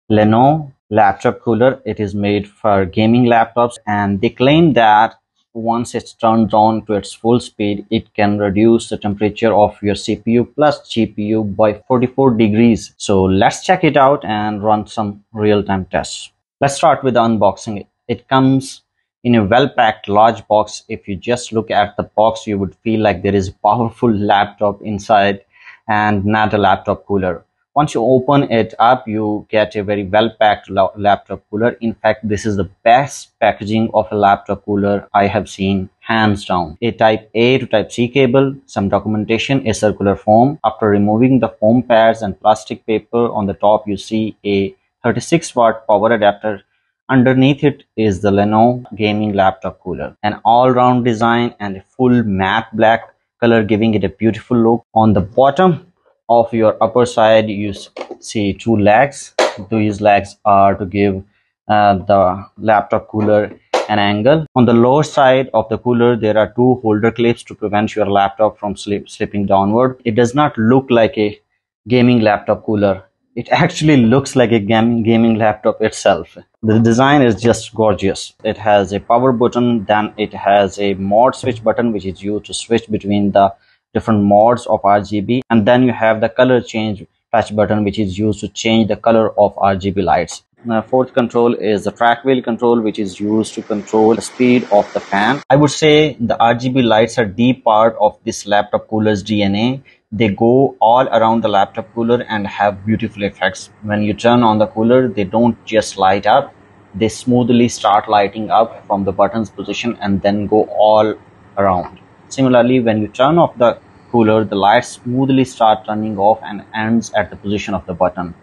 Llano Laptop Cooler. It is made for gaming laptops, and they claim that once it's turned on to its full speed, it can reduce the temperature of your CPU plus GPU by 44 degrees. So let's check it out and run some real-time tests. Let's start with the unboxing. It comes in a well-packed large box. If you just look at the box, you would feel like there is a powerful laptop inside and not a laptop cooler. Once you open it up, you get a very well-packed laptop cooler. In fact, this is the best packaging of a laptop cooler I have seen, hands down. A type A to type C cable, some documentation, a circular foam. After removing the foam pads and plastic paper on the top, you see a 36-watt power adapter. Underneath it is the Llano Gaming Laptop Cooler. An all-round design and a full matte black color, giving it a beautiful look. On the bottom of your upper side, you see two legs. These legs are to give the laptop cooler an angle. On the lower side of the cooler, there are two holder clips to prevent your laptop from slipping downward. It does not look like a gaming laptop cooler. It actually looks like a gaming laptop itself. The design is just gorgeous. It has a power button, then it has a mode switch button, which is used to switch between the different modes of RGB, and then you have the color change touch button, which is used to change the color of RGB lights. Fourth control is the track wheel control, which is used to control the speed of the fan. I would say the RGB lights are deep part of this laptop cooler's DNA. They go all around the laptop cooler and have beautiful effects. When you turn on the cooler, they don't just light up, they smoothly start lighting up from the button's position and then go all around. Similarly, when you turn off the cooler, the lights smoothly start turning off and ends at the position of the button.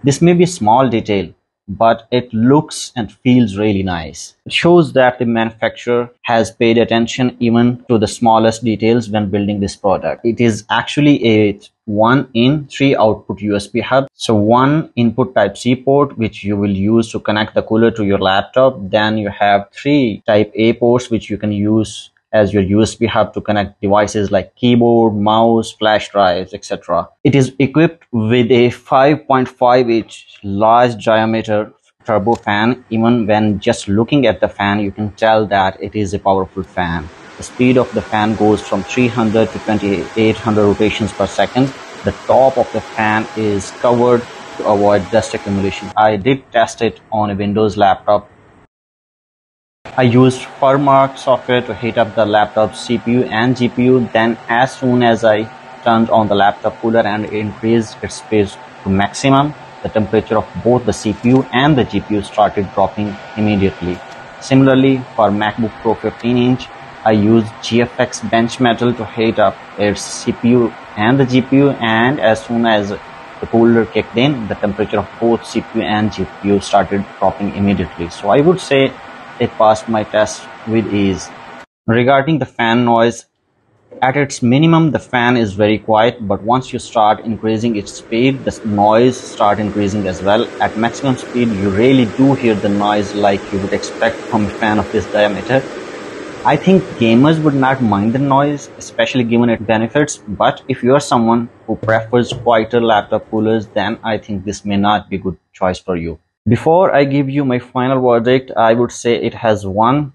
This may be a small detail, but it looks and feels really nice. It shows that the manufacturer has paid attention even to the smallest details when building this product. It is actually a 1-in 3-output USB hub. So one input type C port, which you will use to connect the cooler to your laptop. Then you have 3 type A ports, which you can use as your USB hub to connect devices like keyboard, mouse, flash drives, etc. It is equipped with a 5.5-inch large diameter turbo fan. Even when just looking at the fan, you can tell that it is a powerful fan. The speed of the fan goes from 300 to 2800 rotations per second. The top of the fan is covered to avoid dust accumulation. I did test it on a Windows laptop. I used Furmark software to heat up the laptop's CPU and GPU. Then as soon as I turned on the laptop cooler and increased its speed to maximum, the temperature of both the CPU and the GPU started dropping immediately. Similarly, for MacBook Pro 15-inch, I used GFX bench metal to heat up its CPU and the GPU, and as soon as the cooler kicked in, the temperature of both CPU and GPU started dropping immediately. So I would say it passed my test with ease. Regarding the fan noise, at its minimum the fan is very quiet, but once you start increasing its speed, the noise start increasing as well. At maximum speed, you really do hear the noise like you would expect from a fan of this diameter. I think gamers would not mind the noise, especially given its benefits, but if you are someone who prefers quieter laptop coolers, then I think this may not be a good choice for you. Before I give you my final verdict, I would say it has one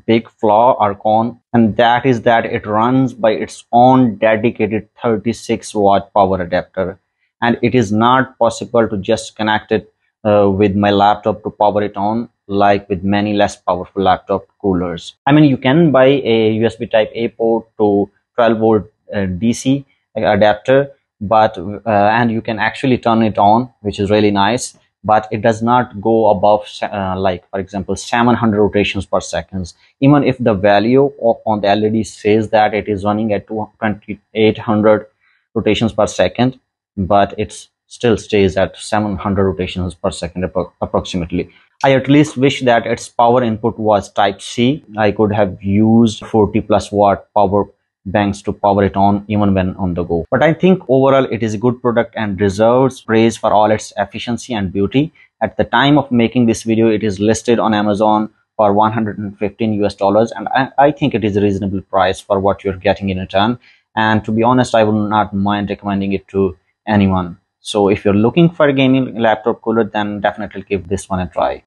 big flaw or con, and that is that it runs by its own dedicated 36-watt power adapter, and it is not possible to just connect it with my laptop to power it on like with many less powerful laptop coolers. I mean, you can buy a USB type A port to 12-volt DC adapter, but and you can actually turn it on, which is really nice. But it does not go above like, for example, 700 rotations per second. Even if the value on the LED says that it is running at 2800 rotations per second, but it still stays at 700 rotations per second approximately. I at least wish that its power input was type C. I could have used 40+ watt power banks to power it on even when on the go. But I think overall it is a good product and deserves praise for all its efficiency and beauty. At the time of making this video, it is listed on Amazon for $115 and I think it is a reasonable price for what you're getting in return. And to be honest, I will not mind recommending it to anyone. So if you're looking for a gaming laptop cooler, then definitely give this one a try.